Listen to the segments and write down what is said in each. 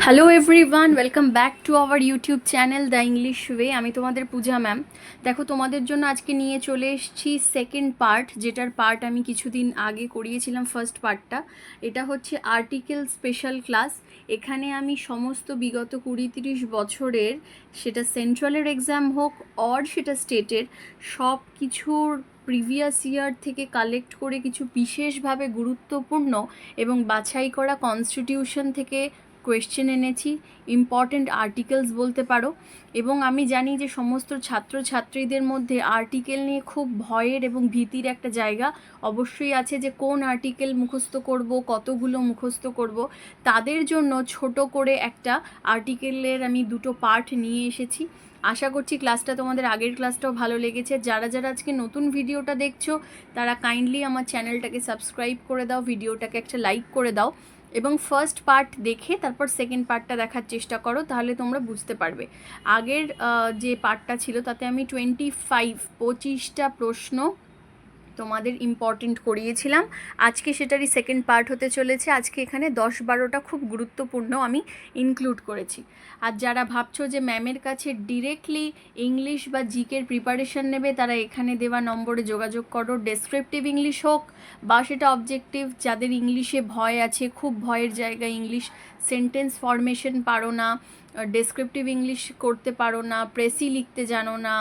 Hello everyone, welcome back to our YouTube channel the English way. আমি তোমাদের পূজা ma'am. দেখো, তোমাদের জন্য আজকে নিয়ে চলে এসেছি সেকেন্ড পার্ট, যেটার পার্ট আমি কিছুদিন আগে করিয়েছিলাম ফার্স্ট পার্টটা। এটা হচ্ছে আর্টিকেল স্পেশাল ক্লাস। এখানে আমি সমস্ত বিগত 20-30 বছরের, সেটা সেন্ট্রালের এক্সাম হোক অর সেটা স্টেটের, সব কিছুর প্রিভিয়াস ইয়ার থেকে কালেক্ট করে কিছু বিশেষভাবে গুরুত্বপূর্ণ এবং বাছাই করা কনস্টিটিউশন থেকে কোয়েশ্চেন এনেছি, ইম্পর্ট্যান্ট আর্টিকেলস বলতে পারো। এবং আমি জানি যে সমস্ত ছাত্রছাত্রীদের মধ্যে আর্টিকেল নিয়ে খুব ভয়ের এবং ভীতির একটা জায়গা অবশ্যই আছে, যে কোন আর্টিকেল মুখস্থ করব, কতগুলো মুখস্থ করব। তাদের জন্য ছোট করে একটা আর্টিকেলের আমি দুটো পার্ট নিয়ে এসেছি। আশা করছি ক্লাসটা তোমাদের আগের ক্লাসটাও ভালো লেগেছে। যারা যারা আজকে নতুন ভিডিওটা দেখছো তারা কাইন্ডলি আমার চ্যানেলটাকে সাবস্ক্রাইব করে দাও, ভিডিওটাকে একটা লাইক করে দাও এবং ফার্স্ট পার্ট দেখে তারপর সেকেন্ড পার্টটা দেখার চেষ্টা করো, তাহলে তোমরা বুঝতে পারবে। আগের যে পার্টটা ছিল তাতে আমি 25টা প্রশ্ন তোমাদের ইম্পর্টেন্ট করিয়েছিলাম। আজকে সেটারই সেকেন্ড পার্ট হতে চলেছে। আজকে এখানে 10-12টা খুব গুরুত্বপূর্ণ আমি ইনক্লুড করেছি। আর যারা ভাবছো যে ম্যামের কাছে ডিরেক্টলি ইংলিশ বা জিকের প্রিপারেশন নেবে, তারা এখানে দেওয়া নম্বরে যোগাযোগ করো। ডেসক্রিপটিভ ইংলিশ হোক বা সেটা অবজেক্টিভ, যাদের ইংলিশে ভয় আছে, খুব ভয়ের জায়গা, ইংলিশ সেন্টেন্স ফরমেশন পারো না, ডেসক্রিপটিভ ইংলিশ করতে পারো না, প্রেসি লিখতে জানো না,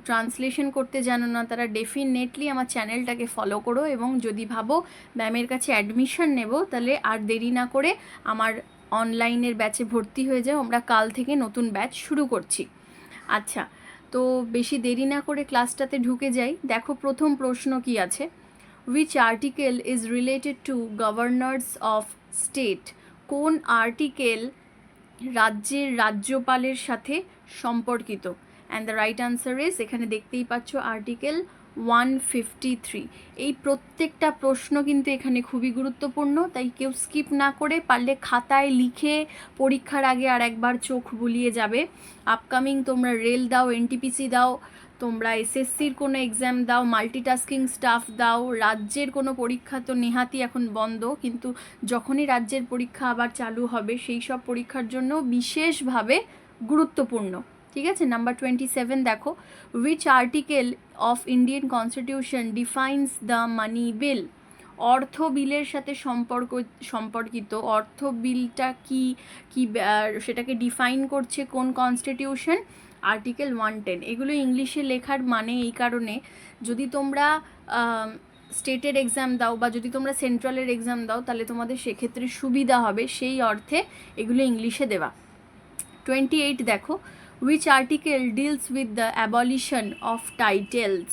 ট্রান্সলেশন করতে জানো না, তারা ডেফিনেটলি আমার চ্যানেলটাকে ফলো করো। এবং যদি ভাবো ম্যামের কাছে অ্যাডমিশন নেব, তাহলে আর দেরি না করে আমার অনলাইনের ব্যাচে ভর্তি হয়ে যাও। আমরা কাল থেকে নতুন ব্যাচ শুরু করছি। আচ্ছা, তো বেশি দেরি না করে ক্লাসটাতে ঢুকে যাই। দেখো, প্রথম প্রশ্ন কি আছে? Which article is related to governors of state? কোন আর্টিকেল রাজ্যের রাজ্যপালের সাথে সম্পর্কিত? And the right answer is, এখানে দেখতেই পাচ্ছ, আর্টিকেল 153। এই প্রত্যেকটা প্রশ্ন কিন্তু এখানে খুবই গুরুত্বপূর্ণ, তাই কেউ স্কিপ না করে পারলে খাতায় লিখে পরীক্ষার আগে আর একবার চোখ বুলিয়ে যাবে। আপকামিং তোমরা রেল দাও, এনটিপিসি দাও, তোমরা এসএসসির কোনো এক্সাম দাও, মাল্টিটাস্কিং স্টাফ দাও, রাজ্যের কোনো পরীক্ষা তো নেহাতি এখন বন্ধ, কিন্তু যখনই রাজ্যের পরীক্ষা আবার চালু হবে সেই সব পরীক্ষার জন্য বিশেষভাবে গুরুত্বপূর্ণ। ঠিক আছে, নাম্বার 27 দেখো, which article of Indian constitution defines the money bill? অর্থ বিলের সাথে সম্পর্কিত অর্থ বিলটা কি কি সেটাকে ডিফাইন করছে কোন কনস্টিটিউশন? আর্টিকেল 110। এগুলো ইংলিশে লেখার মানে এই কারণে, যদি তোমরা স্টেটের এক্সাম দাও বা যদি তোমরা সেন্ট্রালের এক্সাম দাও, তাহলে তোমাদের সেক্ষেত্রে সুবিধা হবে, সেই অর্থে এগুলো ইংলিশে দেওয়া। 28 দেখো, which article deals with the abolition of titles?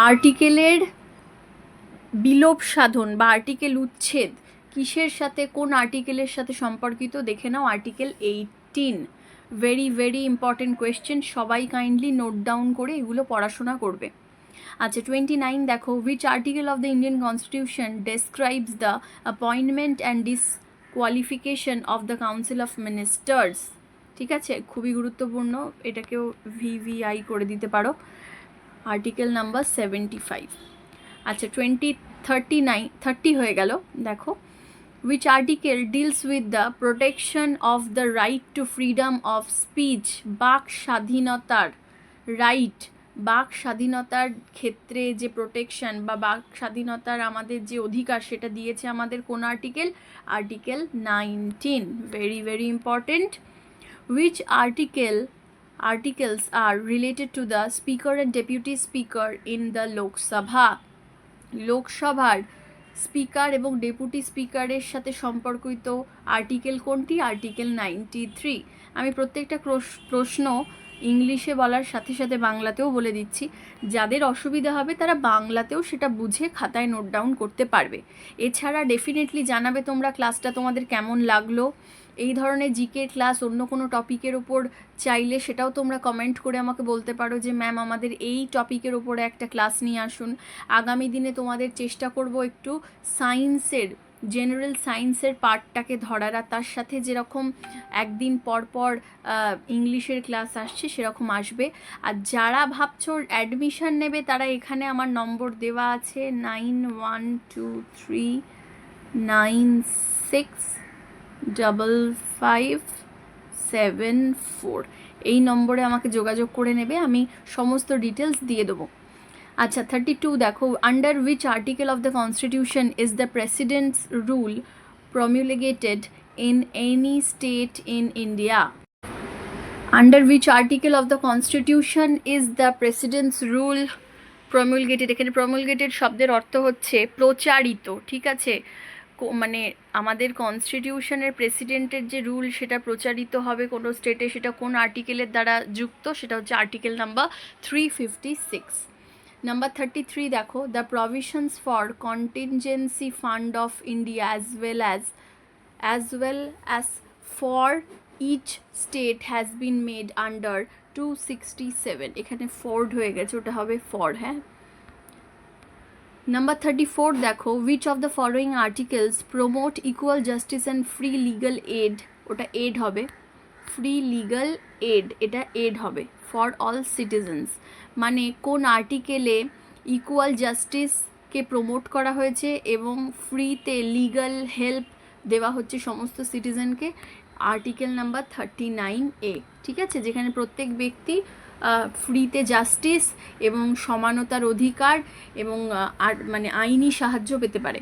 আর্টিকেলের বিলোপ সাধন বা আর্টিকেল উচ্ছেদ কিসের সাথে, কোন আর্টিকেলের সাথে সম্পর্কিত? দেখে নাও, article 18। Very very important question, সবাই কাইন্ডলি নোট ডাউন করে এগুলো পড়াশোনা করবে। আচ্ছা, 29 দেখো, which article of the Indian constitution describes the appointment and disqualification of the council of ministers? ঠিক আছে, খুবই গুরুত্বপূর্ণ, এটাকেও ভিভিআই করে দিতে পারো। Article number 75। আচ্ছা, 30 হয়ে গেল। দেখো, which article deals with the protection of the right to freedom of speech? বাক স্বাধীনতার রাইট, বাক স্বাধীনতার ক্ষেত্রে যে প্রোটেকশন বা বাক স্বাধীনতার আমাদের যে অধিকার, সেটা দিয়েছে আমাদের কোন article? Article 19। Very very important. which articles are related to the speaker and deputy speaker in the Lok Sabha? লোকসভার স্পিকার এবং ডেপুটি স্পিকারের সাথে সম্পর্কিত আর্টিকেল কোনটি? আর্টিকেল 93। আমি প্রত্যেকটা প্রশ্ন ইংলিশে বলার সাথে সাথে বাংলাতেও বলে দিচ্ছি, যাদের অসুবিধা হবে তারা বাংলাতেও সেটা বুঝে খাতায় নোট ডাউন করতে পারবে। এছাড়া ডেফিনেটলি জানাবে তোমরা ক্লাসটা তোমাদের কেমন লাগলো। এই ধরনের জিকে ক্লাস অন্য কোনো টপিকের ওপর চাইলে সেটাও তোমরা কমেন্ট করে আমাকে বলতে পারো যে ম্যাম আমাদের এই টপিকের ওপরে একটা ক্লাস নিয়ে আসুন। আগামী দিনে তোমাদের চেষ্টা করব একটু সায়েন্সের, জেনারেল সায়েন্সের পার্টটাকে ধরার, আর তার সাথে যেরকম একদিন পর পর ইংলিশের ক্লাস আসছে সেরকম আসবে। আর যারা ভাবছো অ্যাডমিশন নেবে, তারা এখানে আমার নম্বর দেওয়া আছে 912396 5574 এই নম্বরে আমাকে যোগাযোগ করে নেবে, আমি সমস্ত ডিটেলস দিয়ে দেবো। আচ্ছা 32 দেখো, under which article of the constitution is the president's rule promulgated in any state in India? Under which article of the constitution is the president's rule promulgated, এখানে প্রমিউলগেটেড শব্দের অর্থ হচ্ছে প্রচারিত, ঠিক আছে? মানে আমাদের কনস্টিটিউশনের প্রেসিডেন্টের যে রুল সেটা প্রচারিত হবে কোনো স্টেটে, সেটা কোন আর্টিকেলের দ্বারা যুক্ত, সেটা হচ্ছে আর্টিকেল নাম্বার 356। নাম্বার 33 দেখো, the provisions for contingency fund of India as well as for each state has been made under 267, এখানে ফোর্ড হয়ে গেছে, ওটা হবে ফর, হ্যাঁ। নাম্বার 34 দেখো, which of the following articles promote equal justice and free legal aid, ওটা add হবে, free legal add, এটা এড হবে ফর অল সিটিজেন্স, মানে কোন আর্টিকেলে ইকুয়াল জাস্টিসকে প্রমোট করা হয়েছে এবং ফ্রিতে লিগাল হেল্প দেওয়া হচ্ছে সমস্ত সিটিজেনকে, আর্টিকেল নাম্বার 39A, ঠিক আছে, যেখানে প্রত্যেক ব্যক্তি ফ্রিতে জাস্টিস এবং সমানতার অধিকার এবং আর মানে আইনি সাহায্য পেতে পারে।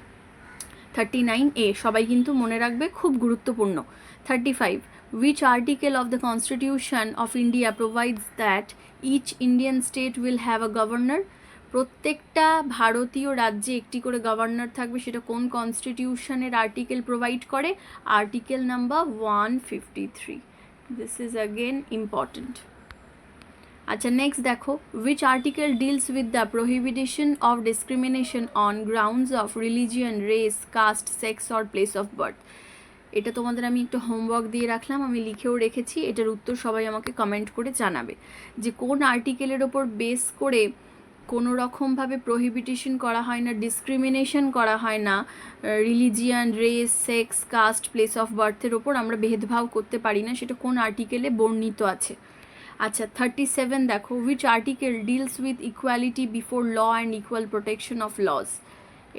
39A সবাই কিন্তু মনে রাখবে, খুব গুরুত্বপূর্ণ। 35, which article of the Constitution of India provides that each Indian state will have a governor? প্রত্যেকটা ভারতীয় রাজ্যে একটি করে গভর্নর থাকবে, সেটা কোন কনস্টিটিউশনের আর্টিকেল প্রোভাইড করে? Article number 153। This is again important. আচ্ছা নেক্সট দেখো, which article deals with the prohibition of discrimination on grounds of religion, race, caste, sex or place of birth? এটা তোমাদের আমি একটু হোমওয়ার্ক দিয়ে রাখলাম, আমি লিখেও রেখেছি, এটার উত্তর সবাই আমাকে কমেন্ট করে জানাবে যে কোন আর্টিকেলের ওপর বেস করে কোনো রকমভাবে প্রহিবিটেশন করা হয় না, ডিসক্রিমিনেশন করা হয় না, religion, race, sex, caste, place of বার্থের ওপর আমরা ভেদভাব করতে পারি না, সেটা কোন আর্টিকেলে বর্ণিত আছে? আচ্ছা 37 দেখো, which article deals with equality before law and equal protection of laws?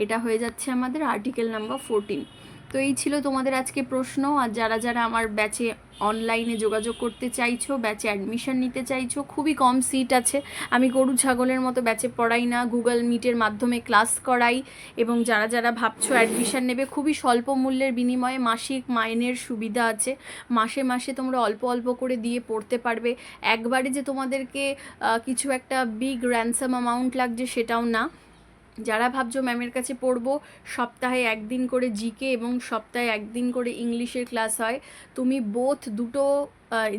এটা হয়ে যাচ্ছে আমাদের আর্টিকেল নাম্বার 14। তো এই ছিল তোমাদের আজকে প্রশ্ন। আর যারা যারা আমার ব্যাচে অনলাইনে যোগাযোগ করতে চাইছো, ব্যাচে অ্যাডমিশন নিতে চাইছো, খুবই কম সিট আছে, আমি গরু ছাগলের মতো ব্যাচে পড়াই না, গুগল মিটের মাধ্যমে ক্লাস করাই, এবং যারা যারা ভাবছো অ্যাডমিশন নেবে, খুবই স্বল্প মূল্যের বিনিময়ে মাসিক মাইনের সুবিধা আছে, মাসে মাসে তোমরা অল্প অল্প করে দিয়ে পড়তে পারবে, একবারে যে তোমাদেরকে কিছু একটা বিগ র্যানসাম অ্যামাউন্ট লাগছে সেটাও না। যারা ভাবছো ম্যামের কাছে পড়বো, সপ্তাহে একদিন করে জিকে এবং সপ্তাহে একদিন করে ইংলিশের ক্লাস হয়, তুমি বোথ দুটো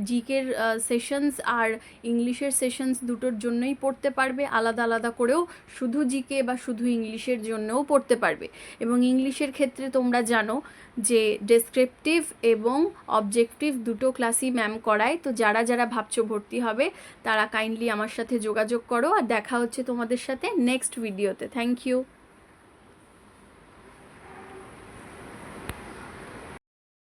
জিকের সেশনস আর ইংলিশের সেশনস দুটোর জন্যই পড়তে পারবে, আলাদা আলাদা করেও শুধু জিকে বা শুধু ইংলিশের জন্যও পড়তে পারবে। এবং ইংলিশের ক্ষেত্রে তোমরা জানো যে ডেসক্রিপটিভ এবং অবজেক্টিভ দুটো ক্লাসই ম্যাম করায়। তো যারা যারা ভাবছো ভর্তি হবে তারা কাইন্ডলি আমার সাথে যোগাযোগ করো, আর দেখা হচ্ছে তোমাদের সাথে নেক্সট ভিডিওতে। Thank you.